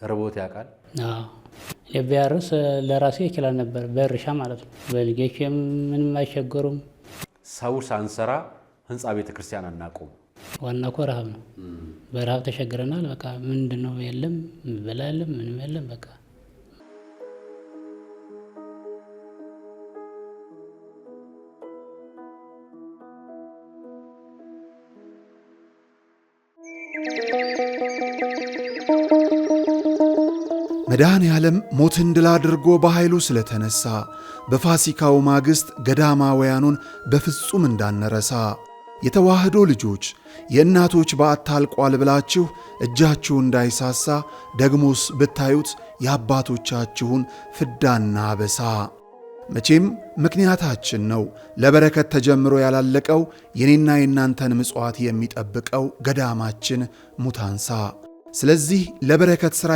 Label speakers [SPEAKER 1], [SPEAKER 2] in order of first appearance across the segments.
[SPEAKER 1] ርቦት ያውቃል?
[SPEAKER 2] አዎ ለቢያርስ ለራሴ ይችላል ነበር በእርሻ ማለት ነው። በልጆቼም ምንም አይቸገሩም።
[SPEAKER 1] ሰው ሳንሰራ ህንፃ ቤተ ክርስቲያን አናቆም።
[SPEAKER 2] ዋና እኮ ረሃብ ነው። በረሃብ ተቸግረናል። በቃ ምንድነው የለም፣ ምንበላ የለም፣ ምንም የለም በቃ።
[SPEAKER 3] መድኃኔ ዓለም ሞትን ድል አድርጎ በኃይሉ ስለተነሳ በፋሲካው ማግስት ገዳማውያኑን በፍጹም እንዳንረሳ የተዋህዶ ልጆች የእናቶች በዓት ታልቋል ብላችሁ እጃችሁ እንዳይሳሳ ደግሞስ ብታዩት የአባቶቻችሁን ፍዳና አበሳ። መቼም ምክንያታችን ነው ለበረከት ተጀምሮ ያላለቀው የኔና የናንተን ምጽዋት የሚጠብቀው ገዳማችን ሙታንሳ። ስለዚህ ለበረከት ሥራ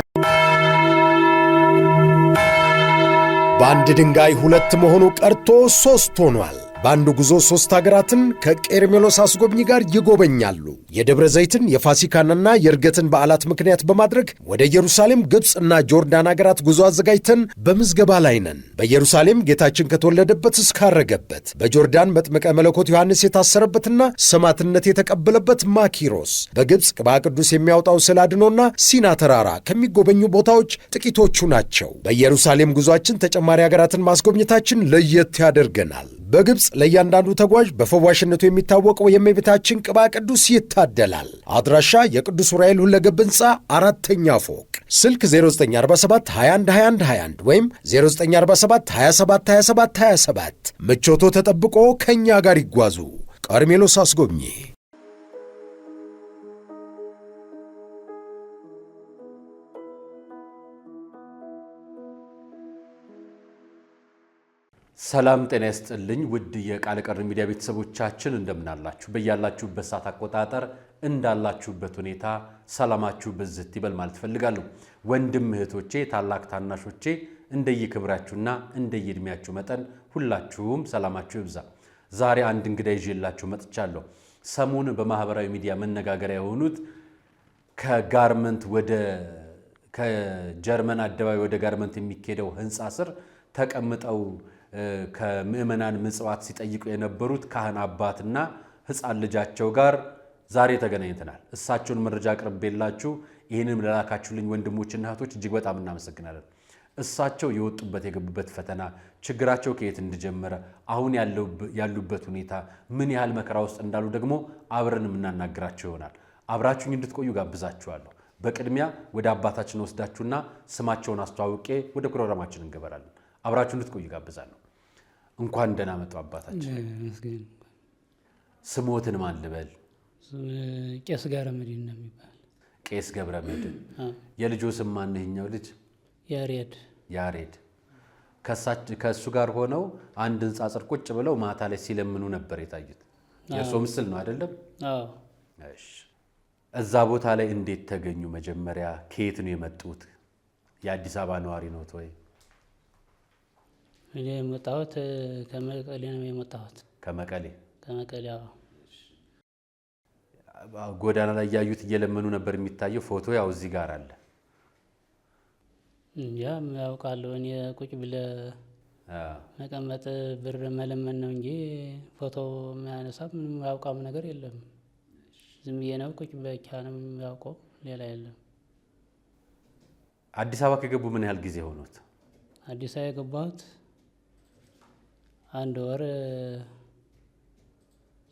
[SPEAKER 4] በአንድ ድንጋይ ሁለት መሆኑ ቀርቶ ሦስት ሆኗል። በአንድ ጉዞ ሦስት አገራትን ከቄርሜሎስ አስጎብኚ ጋር ይጎበኛሉ። የደብረ ዘይትን የፋሲካንና የዕርገትን በዓላት ምክንያት በማድረግ ወደ ኢየሩሳሌም፣ ግብፅና ጆርዳን አገራት ጉዞ አዘጋጅተን በምዝገባ ላይ ነን። በኢየሩሳሌም ጌታችን ከተወለደበት እስካረገበት፣ በጆርዳን መጥምቀ መለኮት ዮሐንስ የታሰረበትና ሰማዕትነት የተቀበለበት ማኪሮስ፣ በግብፅ ቅባ ቅዱስ የሚያወጣው ስዕለ አድኖና ሲና ተራራ ከሚጎበኙ ቦታዎች ጥቂቶቹ ናቸው። በኢየሩሳሌም ጉዞአችን ተጨማሪ አገራትን ማስጎብኘታችን ለየት ያደርገናል። በግብፅ ለእያንዳንዱ ተጓዥ በፈዋሽነቱ የሚታወቀው የእመቤታችን ቅባ ቅዱስ ይታደላል። አድራሻ የቅዱስ ዑራኤል ሁለገብ ሕንፃ 4ኛ ፎቅ፣ ስልክ 0947 21 21 21 ወይም 0947 27 27 27። ምቾቶ ተጠብቆ ከእኛ ጋር ይጓዙ። ቀርሜሎስ አስጎብኚ።
[SPEAKER 1] ሰላም ጤና ይስጥልኝ ውድ የቃል ቀር ሚዲያ ቤተሰቦቻችን እንደምናላችሁ በያላችሁበት ሰዓት አቆጣጠር እንዳላችሁበት ሁኔታ ሰላማችሁ በዝት ይበል ማለት ፈልጋለሁ። ወንድም እህቶቼ፣ ታላቅ ታናሾቼ እንደየክብራችሁና እንደየእድሜያችሁ መጠን ሁላችሁም ሰላማችሁ ይብዛ። ዛሬ አንድ እንግዳ ይዤላችሁ መጥቻለሁ። ሰሞኑ በማህበራዊ ሚዲያ መነጋገሪያ የሆኑት ከጀርመን አደባባይ ወደ ጋርመንት የሚኬደው ህንፃ ስር ተቀምጠው ከምእመናን ምጽዋት ሲጠይቁ የነበሩት ካህን አባትና ህፃን ልጃቸው ጋር ዛሬ ተገናኝተናል። እሳቸውን መረጃ አቅርቤላችሁ ይህንም ለላካችሁልኝ ወንድሞችና እህቶች እጅግ በጣም እናመሰግናለን። እሳቸው የወጡበት የገቡበት ፈተና፣ ችግራቸው ከየት እንደጀመረ፣ አሁን ያሉበት ሁኔታ ምን ያህል መከራ ውስጥ እንዳሉ ደግሞ አብረን የምናናግራቸው ይሆናል። አብራችሁኝ እንድትቆዩ ጋብዛችኋለሁ። በቅድሚያ ወደ አባታችን ወስዳችሁና ስማቸውን አስተዋውቄ ወደ ፕሮግራማችን እንገባለን። አብራችሁ እንድትቆዩ ጋብዛለሁ። እንኳን ደህና መጡ አባታችን። ስሞትን ማን ልበል?
[SPEAKER 2] ቄስ ገብረመድህን ነው የሚባል።
[SPEAKER 1] ቄስ ገብረመድህን። የልጆ ስም ማን ይኸኛው ልጅ? ያሬድ። ከእሱ ጋር ሆነው አንድ ህንፃ ስር ቁጭ ብለው ማታ ላይ ሲለምኑ ነበር የታዩት። የእሱ ምስል ነው አይደለም?
[SPEAKER 2] አዎ።
[SPEAKER 1] እሺ። እዛ ቦታ ላይ እንዴት ተገኙ? መጀመሪያ ከየት ነው የመጡት? የአዲስ አበባ ነዋሪ ነዎት ወይ?
[SPEAKER 2] እኔ የመጣሁት ከመቀሌ ነው የመጣሁት።
[SPEAKER 1] ከመቀሌ?
[SPEAKER 2] አዎ።
[SPEAKER 1] ጎዳና ላይ ያዩት እየለመኑ ነበር የሚታየው። ፎቶ ያው እዚህ ጋር አለ።
[SPEAKER 2] ያውቃለሁ። እኔ ቁጭ ብለህ መቀመጥ ብር መለመን ነው እንጂ ፎቶ የሚያነሳ ምንም ያውቃም ነገር የለም። ዝም ብዬ ነው ቁጭ ብቻ ነው ያውቀው፣ ሌላ የለም።
[SPEAKER 1] አዲስ አበባ ከገቡ ምን ያህል ጊዜ ሆኖት?
[SPEAKER 2] አዲስ አበባ የገባሁት አንድ ወር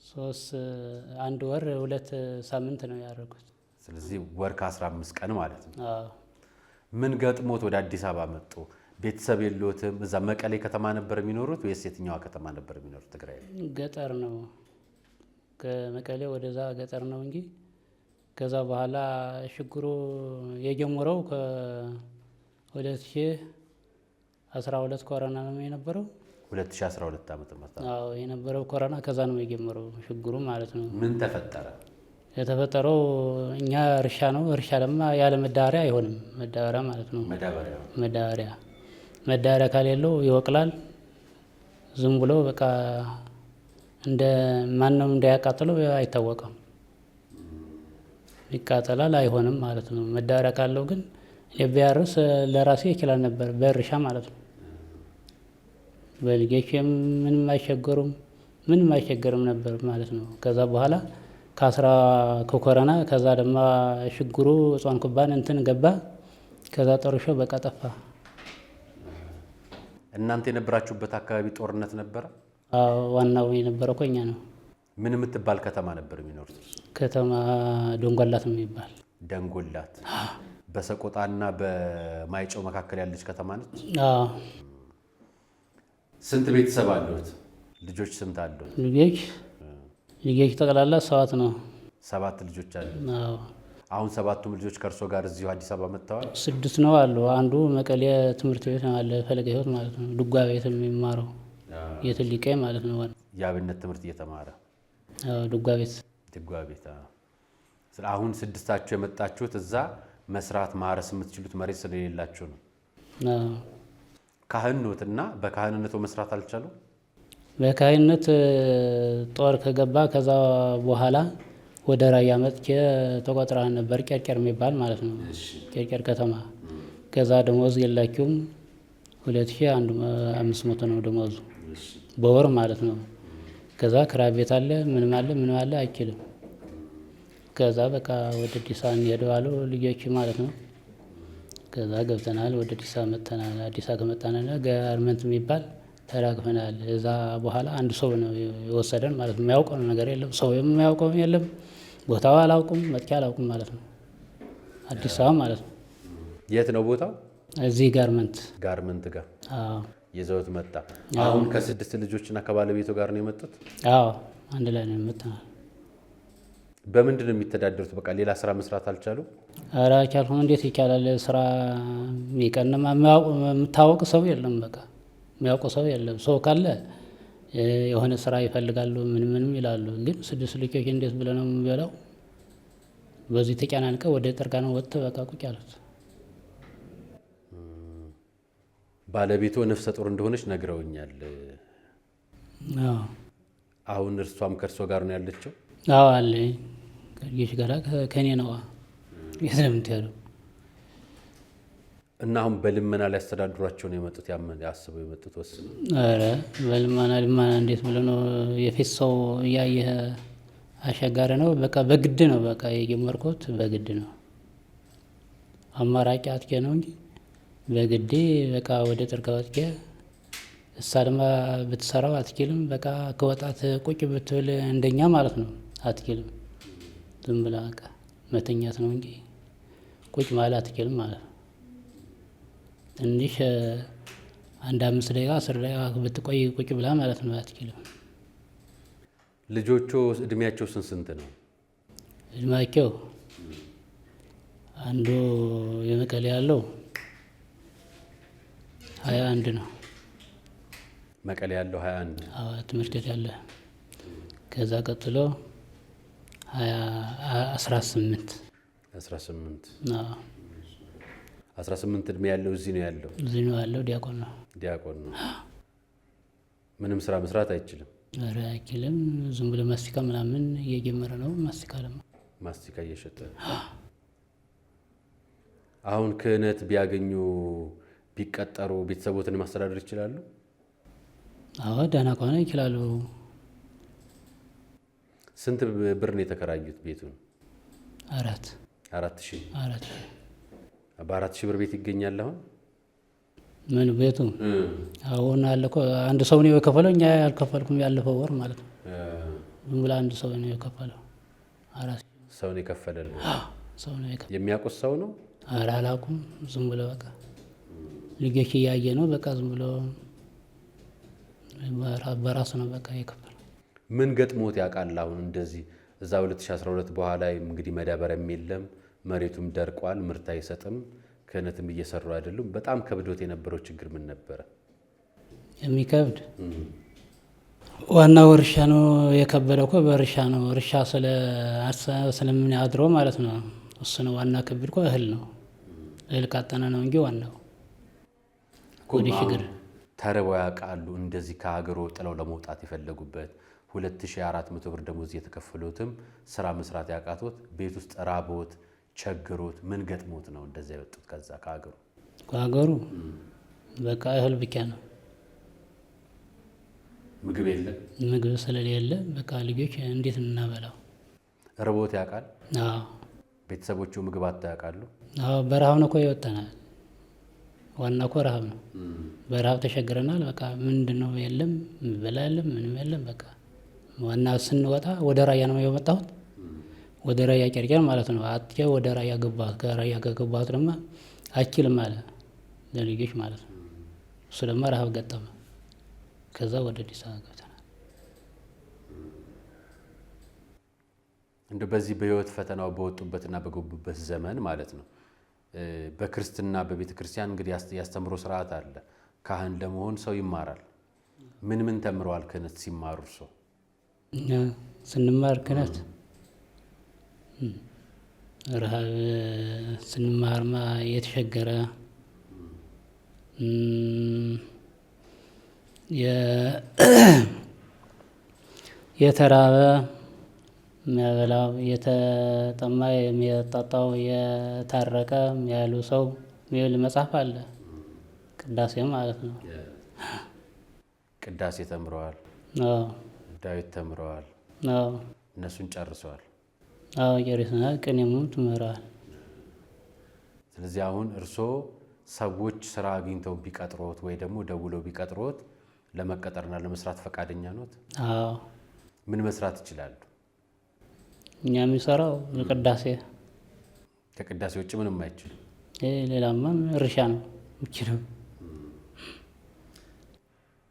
[SPEAKER 2] 2 ሳምንት ነው ያደረኩት።
[SPEAKER 1] ስለዚህ ወር ከ15 ቀን ማለት ነው።
[SPEAKER 2] አዎ።
[SPEAKER 1] ምን ገጥሞት ወደ አዲስ አበባ መጡ? ቤተሰብ የለዎትም? እዛ መቀሌ ከተማ ነበር የሚኖሩት ወይስ የትኛዋ ከተማ ነበር የሚኖሩት? ትግራይ
[SPEAKER 2] ገጠር ነው። ከመቀሌ ወደዛ ገጠር ነው እንጂ ከዛ በኋላ ችግሩ የጀመረው ከ2012 ኮሮና ነው የነበረው።
[SPEAKER 1] 2012 ዓመተ ምህረት።
[SPEAKER 2] አዎ የነበረው ኮሮና ከዛ ነው የጀመረው ችግሩ ማለት ነው።
[SPEAKER 1] ምን ተፈጠረ?
[SPEAKER 2] የተፈጠረው እኛ እርሻ ነው። እርሻ ለማ ያለ መዳበሪያ አይሆንም። መዳበሪያ ማለት ነው። መዳበሪያ ከሌለው ይወቅላል። ዝም ብሎ በቃ እንደ ማንም እንዳያቃጥለው አይታወቅም። ይቃጠላል፣ አይሆንም ማለት ነው። መዳበሪያ ካለው ግን እኔ ቢያርስ ለራሴ ይችላል ነበር በእርሻ ማለት ነው። በልጆቼም ምንም አይቸገርም ነበር ማለት ነው። ከዛ በኋላ ከኮረና ከዛ ደግሞ ሽግሩ እጿን ኩባን እንትን ገባ። ከዛ ጦርሾ በቃ ጠፋ።
[SPEAKER 1] እናንተ የነበራችሁበት አካባቢ ጦርነት ነበረ?
[SPEAKER 2] ዋናው የነበረው እኮ እኛ ነው።
[SPEAKER 1] ምን የምትባል ከተማ ነበር የሚኖሩት?
[SPEAKER 2] ከተማ ደንጎላት የሚባል።
[SPEAKER 1] ደንጎላት በሰቆጣና በማይጨው መካከል ያለች ከተማ ነች። ስንት ቤተሰብ አሉት? ልጆች ስንት አሉት?
[SPEAKER 2] ልጆች ጠቅላላ 7 ነው።
[SPEAKER 1] 7 ልጆች አሉ። አሁን 7ቱም ልጆች ከእርሶ ጋር እዚሁ አዲስ አበባ መጥተዋል?
[SPEAKER 2] 6 ነው አሉ። አንዱ መቀሌ ትምህርት ቤት ነው አለ፣ ፈለገ ሕይወት ማለት ነው። ድጓ ቤት የሚማረው የትልቄ ማለት ነው።
[SPEAKER 1] የአብነት ትምህርት እየተማረ
[SPEAKER 2] ድጓ ቤት።
[SPEAKER 1] አሁን 6ታችሁ የመጣችሁት እዛ መስራት ማረስ የምትችሉት መሬት ስለሌላችሁ ነው። ካህን ኖትና በካህንነቱ መስራት አልቻሉ?
[SPEAKER 2] በካህንነት ጦር ከገባ ከዛ በኋላ ወደ ራያ መጥቼ ተቆጥራ ነበር። ጨርጨር የሚባል ማለት ነው። ጨርጨር ከተማ። ከዛ ደሞዝ የላችሁም 2500 ነው ደሞዙ በወር ማለት ነው። ከዛ ክራይ ቤት አለ ምንም አለ አይችልም። ከዛ በቃ ወደ አዲስ አበባ እንሄድ አሉ ልጆች ማለት ነው። ከዛ ገብተናል፣ ወደ አዲስ አበባ መጥተናል። አዲስ አበባ ከመጣን ጋርመንት የሚባል ተራግፈናል። እዛ በኋላ አንድ ሰው ነው የወሰደን ማለት ነው። የሚያውቀው ነገር የለም፣ ሰው የሚያውቀው የለም፣ ቦታው አላውቅም፣ መጥቂያ አላውቅም ማለት ነው። አዲስ አበባ ማለት ነው።
[SPEAKER 1] የት ነው ቦታው?
[SPEAKER 2] እዚህ ጋርመንት
[SPEAKER 1] ጋር ይዘውት መጣ። አሁን ከ6 ልጆችና ከባለቤቱ ጋር ነው የመጡት?
[SPEAKER 2] አንድ ላይ ነው የመጣነው።
[SPEAKER 1] በምንድን ነው የሚተዳደሩት? በቃ ሌላ ስራ መስራት አልቻሉ?
[SPEAKER 2] ኧረ አልቻልኩም። እንዴት ይቻላል? ስራ የሚቀንማ የምታወቅ ሰው የለም። በቃ የሚያውቁ ሰው የለም። ሰው ካለ የሆነ ስራ ይፈልጋሉ፣ ምንም ይላሉ። ግን 6 ልጆች እንዴት ብለህ ነው የሚበላው? በዚህ ተጨናንቀ ወደ ጥርጋ ነው ወጥተህ በቃ ቁጭ አሉት።
[SPEAKER 1] ባለቤቱ ነፍሰ ጡር እንደሆነች ነግረውኛል። አሁን እርሷም ከእርሶ ጋር ነው ያለችው?
[SPEAKER 2] አለ ከልጆች ጋር ከኔ ነው። የት ነው የምትሄደው?
[SPEAKER 1] እና አሁን በልመና ላይ ያስተዳድሯቸው ነው የመጡት? ያስበው የመጡት ወስነው?
[SPEAKER 2] ኧረ በልመና እንዴት ብለህ ነው? የፊት ሰው እያየህ አስቸጋሪ ነው። በቃ በግድ ነው በቃ የጀመርኩት በግድ ነው። አማራጭ አጥቼ ነው እንጂ በግዴ በቃ ወደ ጥርጋ ወጥቼ እሳ ድማ ብትሰራው አትችልም። በቃ ከወጣት ቁጭ ብትብል እንደኛ ማለት ነው አትችልም። ዝም ብላ በቃ መተኛት ነው እንጂ ቁጭ ማለት አትችልም ማለት ነው። ትንሽ 5 ደቂቃ 10 ደቂቃ ብትቆይ ቁጭ ብላ ማለት ነው አትችልም።
[SPEAKER 1] ልጆቹ እድሜያቸው ስንት ነው?
[SPEAKER 2] እድሜያቸው አንዱ የመቀሌ ያለው 21 ነው።
[SPEAKER 1] መቀሌ ያለው 21?
[SPEAKER 2] ትምህርት ቤት ያለ። ከዛ ቀጥሎ 18
[SPEAKER 1] 18 እድሜ ያለው እዚህ ነው ያለው?
[SPEAKER 2] እዚህ ነው ያለው። ዲያቆን ነው።
[SPEAKER 1] ምንም ስራ መስራት አይችልም?
[SPEAKER 2] ኧረ አይችልም። ዝም ብሎ ማስቲካ ምናምን እየጀመረ ነው።
[SPEAKER 1] ማስቲካ እየሸጠ። አሁን ክህነት ቢያገኙ ቢቀጠሩ ቤተሰቦትን ማስተዳደር ይችላሉ?
[SPEAKER 2] ደህና ከሆነ ይችላሉ።
[SPEAKER 1] ስንት ብር ነው የተከራዩት ቤቱን?
[SPEAKER 2] 4,000
[SPEAKER 1] በ4,000 ብር ቤት ይገኛል አሁን?
[SPEAKER 2] ምን ቤቱ አሁን አለ እኮ አንድ ሰው ነው የከፈለው። እኛ ያልከፈልኩም ያለፈው ወር ማለት ነው። ዝም ብላ አንድ ሰው ነው የከፈለው። 4,000
[SPEAKER 1] ሰው ነው የከፈለው?
[SPEAKER 2] ሰው ነው የከፈለው።
[SPEAKER 1] የሚያውቁት ሰው ነው?
[SPEAKER 2] ኧረ አላውቁም። ዝም ብሎ በቃ ልጆች እያየ ነው በቃ ዝም ብሎ በራሱ ነው በቃ የከፈለው።
[SPEAKER 1] ምን ገጥሞት ያውቃል? አሁን እንደዚህ እዛ 2012 በኋላ እንግዲህ መዳበሪያም የለም፣ መሬቱም ደርቋል፣ ምርት አይሰጥም፣ ክህነትም እየሰሩ አይደሉም። በጣም ከብዶት የነበረው ችግር ምን ነበረ?
[SPEAKER 2] የሚከብድ ዋናው እርሻ ነው የከበደው እኮ በእርሻ ነው። እርሻ ስለምን አድሮ ማለት ነው። እሱ ነው ዋና ከብድ እኮ እህል ነው። እህል ካጠነ ነው እንጂ ዋናው ወደ ችግር
[SPEAKER 1] ተርበው ያውቃሉ? እንደዚህ ከሀገሮ ጥለው ለመውጣት የፈለጉበት 2400 ብር ደሞዝ እየተከፈሉትም ስራ መስራት ያቃቶት ቤት ውስጥ ራቦት ቸግሮት ምን ገጥሞት ነው እንደዚያ የወጡት ከዛ ከሀገሩ?
[SPEAKER 2] ከሀገሩ በቃ እህል ብቻ ነው፣
[SPEAKER 1] ምግብ የለም።
[SPEAKER 2] ምግብ ስለሌለ በቃ ልጆች እንዴት እናበላው?
[SPEAKER 1] ርቦት ያውቃል?
[SPEAKER 2] አዎ
[SPEAKER 1] ቤተሰቦቹ ምግብ አጥተው ያውቃሉ?
[SPEAKER 2] አዎ በረሃብ ነው እኮ ይወጣናል። ዋና እኮ ረሃብ ነው። በረሃብ ተሸግረናል። በቃ ምንድን ነው የለም፣ ምበላ የለም፣ ምንም የለም። በቃ ዋና ስንወጣ ወደ ራያ ነው የመጣሁት። ወደ ራያ ጨርጨር ማለት ነው። አጥቼ ወደ ራያ ገባሁት። ከራያ ከገባሁት ደግሞ አችልም አለ ለልጆች ማለት ነው። እሱ ደግሞ ረሃብ ገጠመ። ከዛ ወደ አዲስ አበባ ገብተናል።
[SPEAKER 1] እንደ በዚህ በህይወት ፈተናው በወጡበትና በገቡበት ዘመን ማለት ነው በክርስትና በቤተ ክርስቲያን እንግዲህ ያስተምሮ ስርዓት አለ። ካህን ለመሆን ሰው ይማራል። ምን ተምረዋል ክህነት ሲማሩ? እርሶ
[SPEAKER 2] እኛ ስንማር ክህነት ረሃብ ስንማርማ የተሸገረ የተራበ የሚያበላው፣ የተጠማ የሚያጣጣው፣ የታረቀ ያሉ ሰው የሚል መጽሐፍ አለ። ቅዳሴ ማለት ነው።
[SPEAKER 1] ቅዳሴ ተምረዋል።
[SPEAKER 2] አዎ
[SPEAKER 1] ዳዊት ተምረዋል።
[SPEAKER 2] አዎ
[SPEAKER 1] እነሱን ጨርሰዋል።
[SPEAKER 2] አዎ ጨርሰናል። ቅኔም ተምረዋል።
[SPEAKER 1] ስለዚህ አሁን እርሶ ሰዎች ስራ አግኝተው ቢቀጥሮት ወይ ደግሞ ደውለው ቢቀጥሮት ለመቀጠርና ለመስራት ፈቃደኛ ኖት?
[SPEAKER 2] አዎ
[SPEAKER 1] ምን መስራት ይችላሉ?
[SPEAKER 2] እኛ የሚሰራው ቅዳሴ፣
[SPEAKER 1] ከቅዳሴ ውጭ ምንም አይችልም።
[SPEAKER 2] ሌላማ እርሻ ነው የምችለው።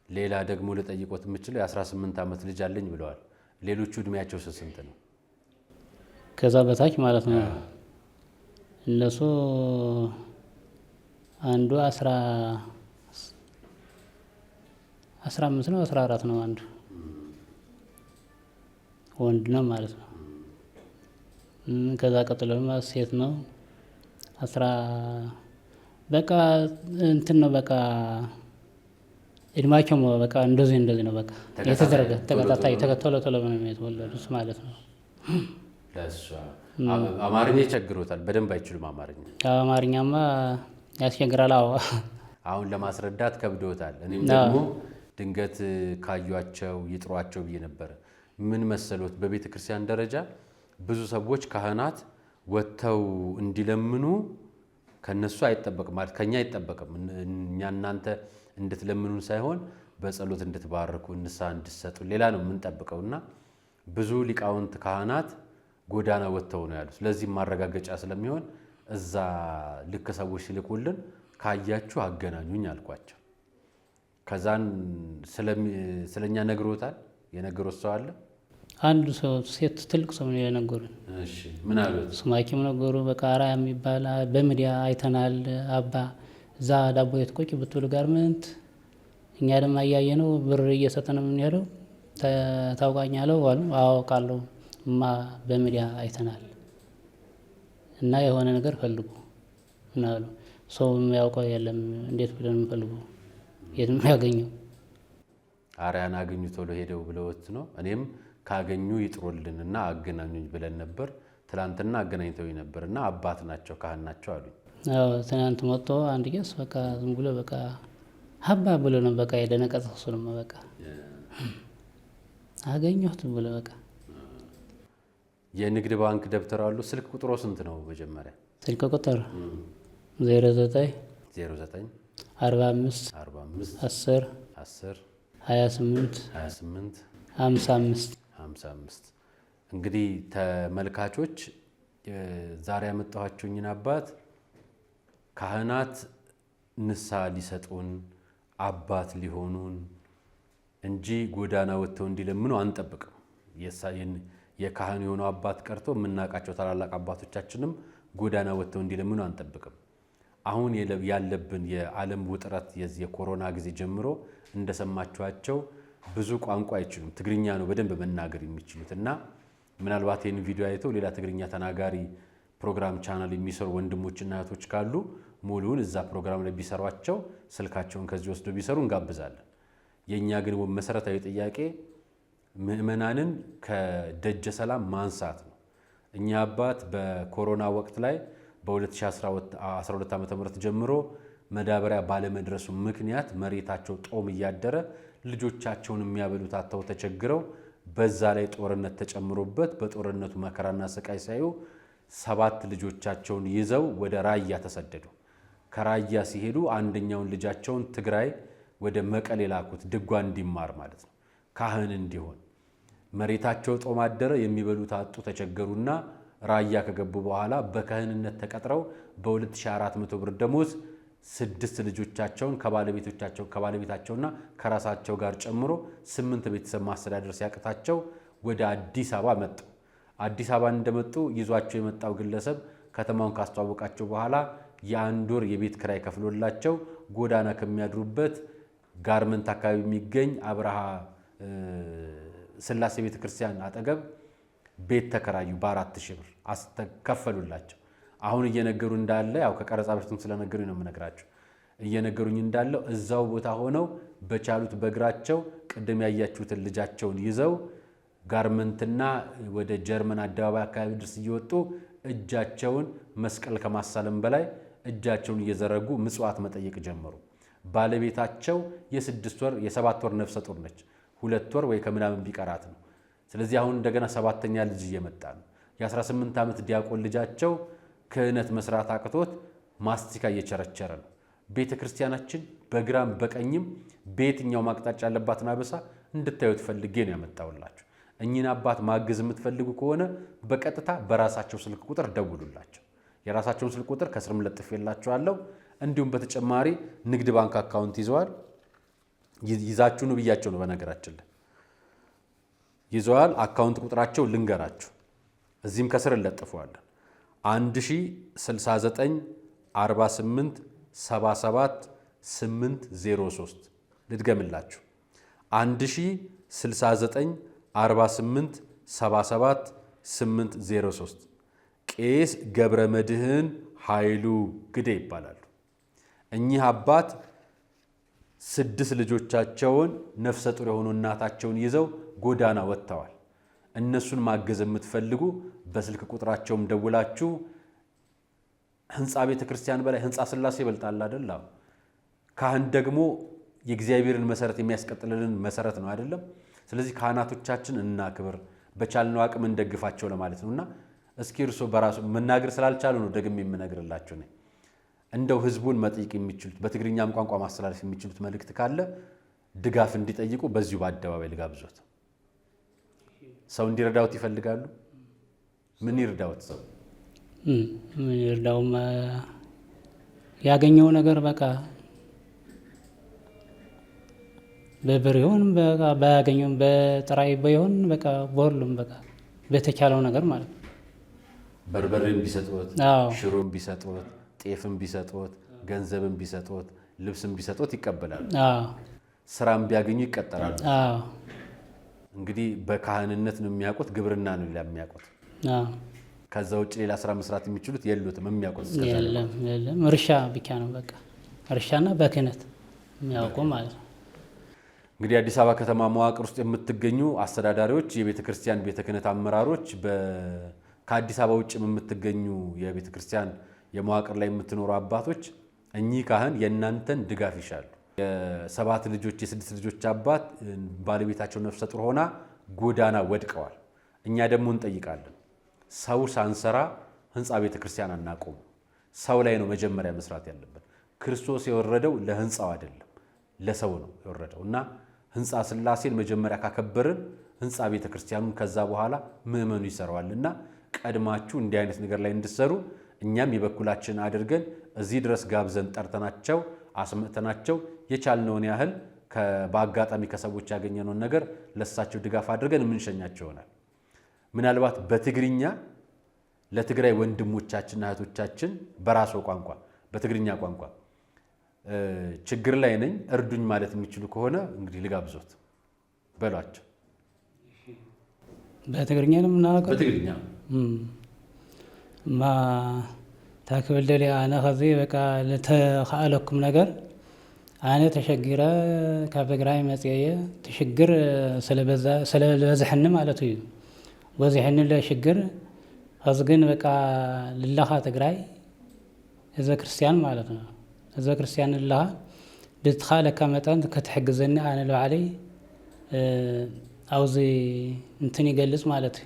[SPEAKER 1] ሌላ ደግሞ ልጠይቆት የምችለው የ18 ዓመት ልጅ አለኝ ብለዋል። ሌሎቹ እድሜያቸው ስንት ነው?
[SPEAKER 2] ከዛ በታች ማለት ነው። እነሱ አንዱ 15 ነው 14 ነው። አንዱ ወንድ ነው ማለት ነው። ከዛ ቀጥሎ ደግሞ ሴት ነው። በቃ እንትን ነው በቃ እድሜያቸው በቃ እንደዚህ ነው በቃ የተደረገ ተከታታይ ቶሎ ነው የተወለዱት ማለት ነው።
[SPEAKER 1] ለእሷ አማርኛ ይቸግሮታል፣ በደንብ አይችሉም አማርኛ።
[SPEAKER 2] አማርኛማ ያስቸግራል። አዎ
[SPEAKER 1] አሁን ለማስረዳት ከብዶታል። እኔም ደግሞ ድንገት ካዩቸው ይጥሯቸው ብዬ ነበረ። ምን መሰሎት፣ በቤተ ክርስቲያን ደረጃ ብዙ ሰዎች ካህናት ወጥተው እንዲለምኑ ከነሱ አይጠበቅም ማለት ከኛ አይጠበቅም። እኛ እናንተ እንድትለምኑን ሳይሆን በጸሎት እንድትባርኩ ንስሐ እንድትሰጡ ሌላ ነው የምንጠብቀውና ብዙ ሊቃውንት ካህናት ጎዳና ወጥተው ነው ያሉት። ስለዚህም ማረጋገጫ ስለሚሆን እዛ ልክ ሰዎች ሲልኩልን ካያችሁ አገናኙኝ አልኳቸው። ከዛን ስለኛ ነግሮታል። የነገሩት ሰው አለ?
[SPEAKER 2] አንዱ ሰው ሴት ትልቅ ሰው ነው የነገሩን።
[SPEAKER 1] እሺ ምን አሉት?
[SPEAKER 2] ስማኪም ነገሩ በቃ አርአያ የሚባል በሚዲያ አይተናል። አባ እዛ ዳቦ ቤት ቁጭ ብትሉ ጋርመንት እኛ ደግሞ እያየ ነው ብር እየሰጠን ነው የምንሄደው። ታውቃኛለሁ አሉ። አውቃለሁ እማ በሚዲያ አይተናል እና የሆነ ነገር ፈልጉ እና አሉ። ሰው የሚያውቀው የለም። እንዴት ብለን እንፈልጉ? የት ነው ያገኘው?
[SPEAKER 1] አርያን አገኙ ቶሎ ሄደው ብለውት ነው። እኔም ካገኙ ይጥሩልንና አገናኙኝ ብለን ነበር። ትላንትና አገናኝተውኝ ነበርና አባት ናቸው ካህን ናቸው አሉኝ።
[SPEAKER 2] አዎ ትናንት መጥቶ አንድ ቄስ በቃ ዝም ብሎ በቃ ሀባ ብሎ ነው በቃ የደነቀጠው። እሱ ነው በቃ አገኘሁት ብሎ በቃ
[SPEAKER 1] የንግድ ባንክ ደብተር አሉ። ስልክ ቁጥሮ ስንት ነው? መጀመሪያ
[SPEAKER 2] ስልክ ቁጥር 09 45 10 28 55
[SPEAKER 1] እንግዲህ ተመልካቾች ዛሬ ያመጣኋቸውኝን አባት ካህናት ንስሐ ሊሰጡን አባት ሊሆኑን እንጂ ጎዳና ወጥተው እንዲለምኑ አንጠብቅም። የካህን የሆነው አባት ቀርቶ የምናውቃቸው ታላላቅ አባቶቻችንም ጎዳና ወጥተው እንዲለምኑ አንጠብቅም። አሁን ያለብን የዓለም ውጥረት የኮሮና ጊዜ ጀምሮ እንደሰማችኋቸው ብዙ ቋንቋ አይችሉም። ትግርኛ ነው በደንብ መናገር የሚችሉት እና ምናልባት ይህን ቪዲዮ አይተው ሌላ ትግርኛ ተናጋሪ ፕሮግራም ቻናል የሚሰሩ ወንድሞችና እህቶች ካሉ ሙሉውን እዛ ፕሮግራም ላይ ቢሰሯቸው ስልካቸውን ከዚህ ወስደው ቢሰሩ እንጋብዛለን። የኛ ግን መሰረታዊ ጥያቄ ምእመናንን ከደጀ ሰላም ማንሳት ነው። እኚህ አባት በኮሮና ወቅት ላይ በ2012 ዓ.ም ጀምሮ መዳበሪያ ባለመድረሱ ምክንያት መሬታቸው ጦም እያደረ ልጆቻቸውን የሚያበሉት አጥተው ተቸግረው በዛ ላይ ጦርነት ተጨምሮበት በጦርነቱ መከራና ስቃይ ሳዩ 7 ልጆቻቸውን ይዘው ወደ ራያ ተሰደዱ። ከራያ ሲሄዱ አንደኛውን ልጃቸውን ትግራይ ወደ መቀሌ ላኩት፣ ድጓ እንዲማር ማለት ነው፣ ካህን እንዲሆን። መሬታቸው ጦም አደረ፣ የሚበሉት አጡ፣ ተቸገሩና ራያ ከገቡ በኋላ በካህንነት ተቀጥረው በ2400 ብር ደሞዝ 6 ልጆቻቸውን ከባለቤታቸውና ከራሳቸው ጋር ጨምሮ 8 ቤተሰብ ማስተዳደር ሲያቅታቸው ወደ አዲስ አበባ መጡ። አዲስ አበባ እንደመጡ ይዟቸው የመጣው ግለሰብ ከተማውን ካስተዋወቃቸው በኋላ የ1 ወር የቤት ክራይ ከፍሎላቸው ጎዳና ከሚያድሩበት ጋርመንት አካባቢ የሚገኝ አብርሃ ስላሴ ቤተክርስቲያን አጠገብ ቤት ተከራዩ። በ4000 ብር ከፈሉላቸው። አሁን እየነገሩ እንዳለ ያው ከቀረጻ በፊትም ስለነገሩኝ ነው የምነግራቸው። እየነገሩኝ እንዳለው እዛው ቦታ ሆነው በቻሉት በእግራቸው ቅድም ያያችሁትን ልጃቸውን ይዘው ጋርመንትና ወደ ጀርመን አደባባይ አካባቢ ድረስ እየወጡ እጃቸውን መስቀል ከማሳለም በላይ እጃቸውን እየዘረጉ ምጽዋት መጠየቅ ጀመሩ። ባለቤታቸው የ6 ወር የ7 ወር ነፍሰ ጡር ነች። 2 ወር ወይ ከምናምን ቢቀራት ነው። ስለዚህ አሁን እንደገና 7ኛ ልጅ እየመጣ ነው። የ18 ዓመት ዲያቆን ልጃቸው ክህነት መስራት አቅቶት ማስቲካ እየቸረቸረ ነው። ቤተ ክርስቲያናችን በግራም በቀኝም በየትኛው ማቅጣጫ ያለባትን አበሳ እንድታዩት ፈልጌ ነው ያመጣውላችሁ። እኚህን አባት ማገዝ የምትፈልጉ ከሆነ በቀጥታ በራሳቸው ስልክ ቁጥር ደውሉላቸው። የራሳቸውን ስልክ ቁጥር ከስርም ለጥፌላችኋለሁ። እንዲሁም በተጨማሪ ንግድ ባንክ አካውንት ይዘዋል። ይዛችሁ ነው ብያቸው ነው። በነገራችን ላይ ይዘዋል። አካውንት ቁጥራቸው ልንገራችሁ፣ እዚህም ከስር እንለጥፈዋለን። 1069 48 77 803 ልድገምላችሁ። 1069 48 77 803 ቄስ ገብረ መድህን ኃይሉ ግዴ ይባላሉ። እኚህ አባት 6 ልጆቻቸውን ነፍሰ ጡር የሆኑ እናታቸውን ይዘው ጎዳና ወጥተዋል። እነሱን ማገዝ የምትፈልጉ በስልክ ቁጥራቸውም ደውላችሁ ህንፃ ቤተ ክርስቲያን በላይ ህንፃ ስላሴ ይበልጣል አይደል? ካህን ደግሞ የእግዚአብሔርን መሰረት የሚያስቀጥልልን መሰረት ነው አይደለም? ስለዚህ ካህናቶቻችን እናክብር፣ በቻልነው አቅም እንደግፋቸው ለማለት ነውና እስኪ እርሶ በራሱ መናገር ስላልቻሉ ነው ደግሜ የምነግርላችሁ ነኝ። እንደው ህዝቡን መጠየቅ የሚችሉት በትግርኛም ቋንቋ ማስተላለፍ የሚችሉት መልእክት ካለ ድጋፍ እንዲጠይቁ በዚሁ በአደባባይ ልጋብዞት። ሰው እንዲረዳውት ይፈልጋሉ? ምን ይርዳውት? ሰው
[SPEAKER 2] ምን ይርዳውም? ያገኘው ነገር በቃ በብር ይሁን በቃ ባያገኘውም በጥራይ ባይሆን በቃ በሁሉም በቃ በተቻለው ነገር ማለት ነው።
[SPEAKER 1] በርበሬም ቢሰጡት፣ ሽሮም ቢሰጡት፣ ጤፍም ቢሰጡት፣ ገንዘብም ቢሰጡት፣ ልብስም ቢሰጡት ይቀበላሉ። ስራም ቢያገኙ ይቀጠራሉ። እንግዲህ በካህንነት ነው የሚያውቁት፣ ግብርና ነው የሚያውቁት። ከዛ ውጭ ሌላ ስራ መስራት የሚችሉት የሉትም። የሚያውቁት
[SPEAKER 2] የለም እርሻ ብቻ ነው በቃ እርሻና በክህነት የሚያውቁ ማለት ነው።
[SPEAKER 1] እንግዲህ አዲስ አበባ ከተማ መዋቅር ውስጥ የምትገኙ አስተዳዳሪዎች፣ የቤተ ክርስቲያን ቤተ ክህነት አመራሮች፣ ከአዲስ አበባ ውጭ የምትገኙ የቤተ ክርስቲያን የመዋቅር ላይ የምትኖሩ አባቶች እኚህ ካህን የእናንተን ድጋፍ ይሻሉ። የ7 ልጆች የ6 ልጆች አባት ባለቤታቸው ነፍሰ ጡር ሆና ጎዳና ወድቀዋል። እኛ ደግሞ እንጠይቃለን፣ ሰው ሳንሰራ ህንፃ ቤተ ክርስቲያን አናቆም። ሰው ላይ ነው መጀመሪያ መስራት ያለብን። ክርስቶስ የወረደው ለህንፃው አይደለም ለሰው ነው የወረደው እና ህንፃ ስላሴን መጀመሪያ ካከበርን ህንፃ ቤተ ክርስቲያኑን ከዛ በኋላ ምእመኑ ይሰራዋልና ቀድማችሁ እንዲህ አይነት ነገር ላይ እንድሰሩ እኛም የበኩላችን አድርገን እዚህ ድረስ ጋብዘን ጠርተናቸው አስመጥተናቸው የቻልነውን ያህል በአጋጣሚ ከሰዎች ያገኘነውን ነገር ለሳቸው ድጋፍ አድርገን የምንሸኛቸው ይሆናል። ምናልባት በትግርኛ ለትግራይ ወንድሞቻችንና እህቶቻችን በራስዎ ቋንቋ በትግርኛ ቋንቋ ችግር ላይ ነኝ እርዱኝ ማለት የሚችሉ ከሆነ እንግዲህ ልጋብዞት በሏቸው።
[SPEAKER 2] በትግርኛ ነው የምናወራው።
[SPEAKER 1] በትግርኛ
[SPEAKER 2] ማ ታክብል ደሊ አነ ከዚ በቃ ለተኻለኩም ነገር አነ ተሸግረ ካብ ትግራይ መጽየ ተሽግር ስለበዛሕኒ ማለት እዩ። በዚሕኒ ለሽግር አዝግን በቃ ልላኻ ትግራይ ህዝበ ክርስቲያን ማለት ነው ህዝበ ክርስቲያን ልላኻ ብትኻለካ መጠን ከተሕግዘኒ ኣነ ለባዕለይ አውዚ እንትን ይገልጽ ማለት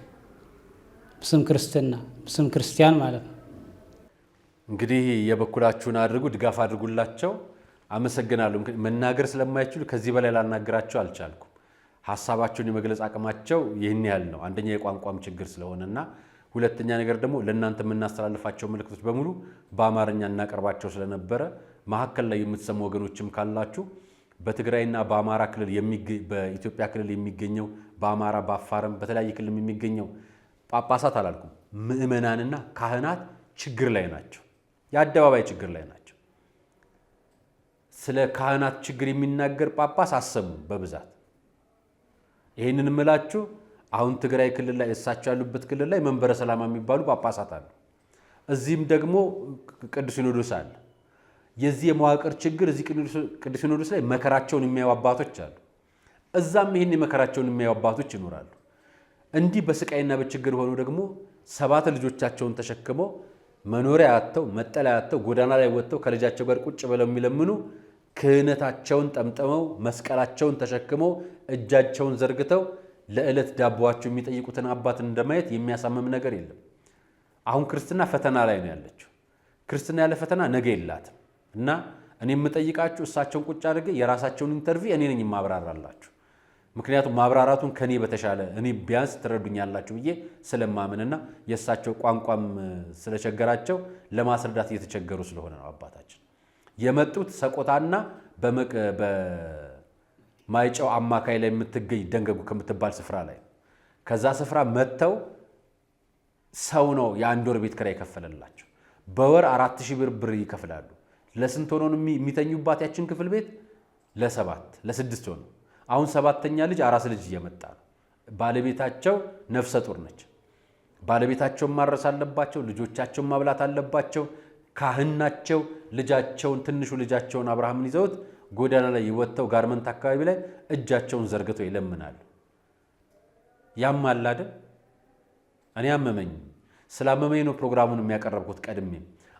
[SPEAKER 2] ብስም ክርስትና ብስም ክርስቲያን ማለት ነው።
[SPEAKER 1] እንግዲህ የበኩላችሁን አድርጉ፣ ድጋፍ አድርጉላቸው። አመሰግናለሁ። መናገር ስለማይችሉ ከዚህ በላይ ላናገራቸው አልቻልኩም። ሐሳባቸውን የመግለጽ አቅማቸው ይህን ያህል ነው። አንደኛ የቋንቋም ችግር ስለሆነና ሁለተኛ ነገር ደግሞ ለእናንተ የምናስተላልፋቸው መልእክቶች በሙሉ በአማርኛ እናቀርባቸው ስለነበረ መሀከል ላይ የምትሰሙ ወገኖችም ካላችሁ በትግራይና በአማራ ክልል በኢትዮጵያ ክልል የሚገኘው በአማራ በአፋርም በተለያየ ክልል የሚገኘው ጳጳሳት አላልኩም ምእመናንና ካህናት ችግር ላይ ናቸው። የአደባባይ ችግር ላይ ናቸው። ስለ ካህናት ችግር የሚናገር ጳጳስ አሰሙ በብዛት። ይሄንን እምላችሁ አሁን ትግራይ ክልል ላይ እሳቸው ያሉበት ክልል ላይ መንበረ ሰላማ የሚባሉ ጳጳሳት አሉ። እዚህም ደግሞ ቅዱስ ሲኖዶስ አለ። የዚህ የመዋቅር ችግር እዚህ ቅዱስ ሲኖዶስ ላይ መከራቸውን የሚያዩ አባቶች አሉ። እዛም ይሄን የመከራቸውን የሚያዩ አባቶች ይኖራሉ። እንዲህ በስቃይና በችግር ሆኖ ደግሞ 7 ልጆቻቸውን ተሸክመው መኖሪያ ያተው መጠለያ ያተው ጎዳና ላይ ወጥተው ከልጃቸው ጋር ቁጭ ብለው የሚለምኑ ክህነታቸውን ጠምጥመው መስቀላቸውን ተሸክመው እጃቸውን ዘርግተው ለዕለት ዳቦዋቸው የሚጠይቁትን አባት እንደማየት የሚያሳምም ነገር የለም። አሁን ክርስትና ፈተና ላይ ነው ያለችው። ክርስትና ያለ ፈተና ነገ የላትም እና እኔ የምጠይቃችሁ እሳቸውን ቁጭ አድርጌ የራሳቸውን ኢንተርቪው እኔ ነኝ ማብራራላችሁ። ምክንያቱም ማብራራቱን ከኔ በተሻለ እኔ ቢያንስ ትረዱኛላችሁ ብዬ ስለማምንና የእሳቸው ቋንቋም ስለቸገራቸው ለማስረዳት እየተቸገሩ ስለሆነ ነው። አባታችን የመጡት ሰቆጣና በማይጨው አማካይ ላይ የምትገኝ ደንገጉ ከምትባል ስፍራ ላይ ከዛ ስፍራ መጥተው ሰው ነው የአንድ ወር ቤት ኪራይ ይከፈለላቸው። በወር 4000 ብር ይከፍላሉ። ለስንት ሆኖ የሚተኙባት ያችን ክፍል ቤት ለ7 ለ6 ሆኖ አሁን 7ኛ ልጅ አራስ ልጅ እየመጣ ነው። ባለቤታቸው ነፍሰ ጡር ነች። ባለቤታቸውን ማረስ አለባቸው፣ ልጆቻቸውን ማብላት አለባቸው። ካህን ናቸው። ልጃቸውን ትንሹ ልጃቸውን አብርሃምን ይዘውት ጎዳና ላይ ይወጣው ጋርመንት አካባቢ ላይ እጃቸውን ዘርግተው ይለምናሉ። ያማል አይደል? እኔ አመመኝ። ስላመመኝ ነው ፕሮግራሙን የሚያቀርብኩት ቀድሜ።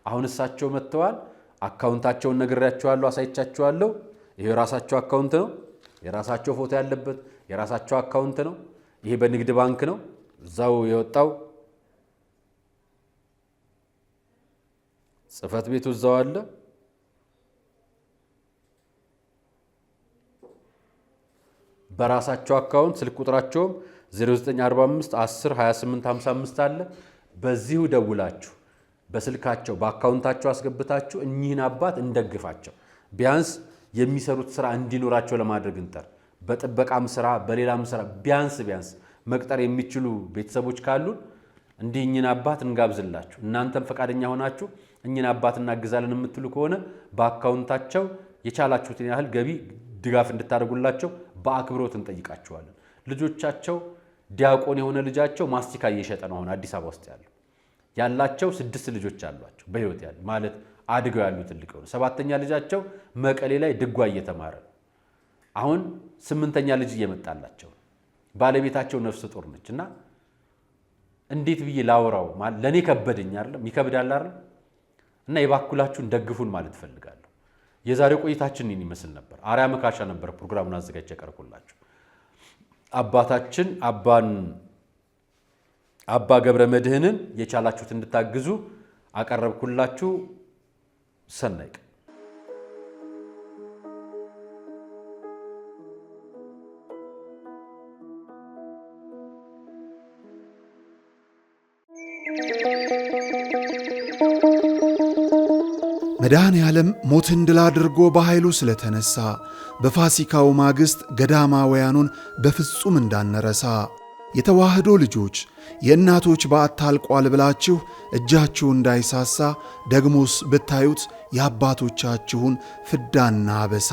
[SPEAKER 1] አሁን እሳቸው መጥተዋል። አካውንታቸውን ነግሬያቸዋለሁ፣ አሳይቻቸዋለሁ። ይሄ የራሳቸው አካውንት ነው። የራሳቸው ፎቶ ያለበት የራሳቸው አካውንት ነው። ይሄ በንግድ ባንክ ነው እዛው የወጣው ጽፈት ቤቱ እዛው አለ። በራሳቸው አካውንት ስልክ ቁጥራቸውም 0945 10 28 55 አለ። በዚሁ ደውላችሁ በስልካቸው በአካውንታቸው አስገብታችሁ እኚህን አባት እንደግፋቸው። ቢያንስ የሚሰሩት ስራ እንዲኖራቸው ለማድረግ እንጠር። በጥበቃም ስራ በሌላም ስራ ቢያንስ መቅጠር የሚችሉ ቤተሰቦች ካሉ እንዲህኝን አባት እንጋብዝላችሁ። እናንተም ፈቃደኛ ሆናችሁ እኚህን አባት እናግዛለን የምትሉ ከሆነ በአካውንታቸው የቻላችሁትን ያህል ገቢ ድጋፍ እንድታደርጉላቸው በአክብሮት እንጠይቃቸዋለን። ልጆቻቸው ዲያቆን የሆነ ልጃቸው ማስቲካ እየሸጠ ነው አሁን አዲስ አበባ ውስጥ ያላቸው 6 ልጆች አሏቸው በህይወት ያሉ ማለት አድገው ያሉ ትልቅ ነው። 7ኛ ልጃቸው መቀሌ ላይ ድጓ እየተማረ ነው። አሁን 8ኛ ልጅ እየመጣላቸው ባለቤታቸው ነፍስ ጡር ነችና እንዴት ብዬ ላወራው ማለት ለኔ ከበደኝ አይደለም ይከብዳል አይደል? እና የባኩላችሁን ደግፉን ማለት ፈልጋለሁ። የዛሬው ቆይታችን ይህን ይመስል ነበር። አርያ መካሻ ነበር ፕሮግራሙን አዘጋጅቼ ያቀርብኩላችሁ። አባታችን አባ ገብረ መድኅንን የቻላችሁት እንድታግዙ አቀረብኩላችሁ። ሰናይ
[SPEAKER 3] መድኃኔ ዓለም ሞትን ድል አድርጎ በኃይሉ ስለተነሳ በፋሲካው ማግስት ገዳማውያኑን በፍጹም እንዳንረሳ የተዋህዶ ልጆች የእናቶች በዓት አልቋል ብላችሁ እጃችሁ እንዳይሳሳ ደግሞስ ብታዩት የአባቶቻችሁን ፍዳና አበሳ።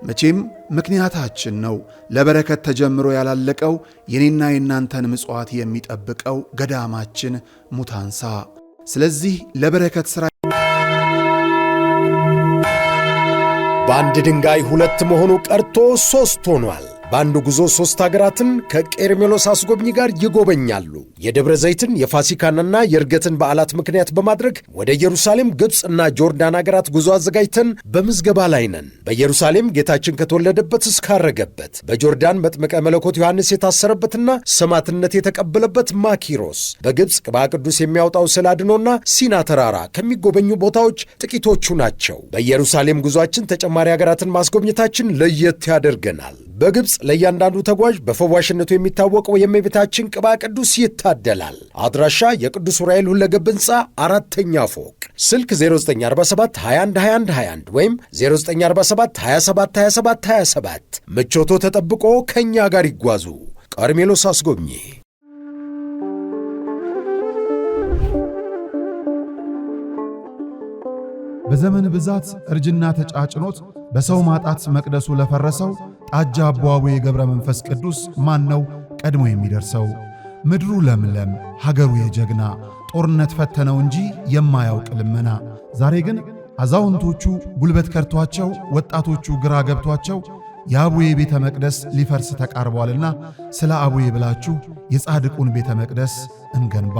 [SPEAKER 3] መቼም ምክንያታችን ነው ለበረከት ተጀምሮ ያላለቀው የኔና የናንተን ምጽዋት የሚጠብቀው ገዳማችን ሙታንሳ። ስለዚህ ለበረከት ሥራ
[SPEAKER 4] በአንድ ድንጋይ 2 መሆኑ ቀርቶ 3 ሆኗል። በአንድ ጉዞ 3 ሀገራትን ከቄርሜሎስ አስጎብኚ ጋር ይጎበኛሉ። የደብረ ዘይትን የፋሲካንና የዕርገትን በዓላት ምክንያት በማድረግ ወደ ኢየሩሳሌም፣ ግብፅና ጆርዳን ሀገራት ጉዞ አዘጋጅተን በምዝገባ ላይ ነን። በኢየሩሳሌም ጌታችን ከተወለደበት እስካረገበት፣ በጆርዳን መጥምቀ መለኮት ዮሐንስ የታሰረበትና ሰማዕትነት የተቀበለበት ማኪሮስ፣ በግብፅ ቅባ ቅዱስ የሚያወጣው ስዕል አድኖና ሲና ተራራ ከሚጎበኙ ቦታዎች ጥቂቶቹ ናቸው። በኢየሩሳሌም ጉዟችን ተጨማሪ ሀገራትን ማስጎብኘታችን ለየት ያደርገናል። በግብፅ ለእያንዳንዱ ተጓዥ በፈዋሽነቱ የሚታወቀው የእመቤታችን ቅባ ቅዱስ ይታደላል። አድራሻ የቅዱስ ዑራኤል ሁለገብ ሕንፃ 4ኛ ፎቅ፣ ስልክ 0947 21 21 21 ወይም 0947 27 27 27። ምቾቶ ተጠብቆ ከእኛ ጋር ይጓዙ። ቀርሜሎስ አስጎብኚ።
[SPEAKER 3] በዘመን ብዛት እርጅና ተጫጭኖት በሰው ማጣት መቅደሱ ለፈረሰው ጣጃ አቦአቡዬ ገብረ መንፈስ ቅዱስ ማን ነው ቀድሞ የሚደርሰው? ምድሩ ለምለም ሀገሩ የጀግና ጦርነት ፈተነው እንጂ የማያውቅ ልመና። ዛሬ ግን አዛውንቶቹ ጉልበት ከርቷቸው፣ ወጣቶቹ ግራ ገብቷቸው የአቡዬ ቤተ መቅደስ ሊፈርስ ተቃርቧልና ስለ አቡዬ ብላችሁ የጻድቁን ቤተ መቅደስ እንገንባ።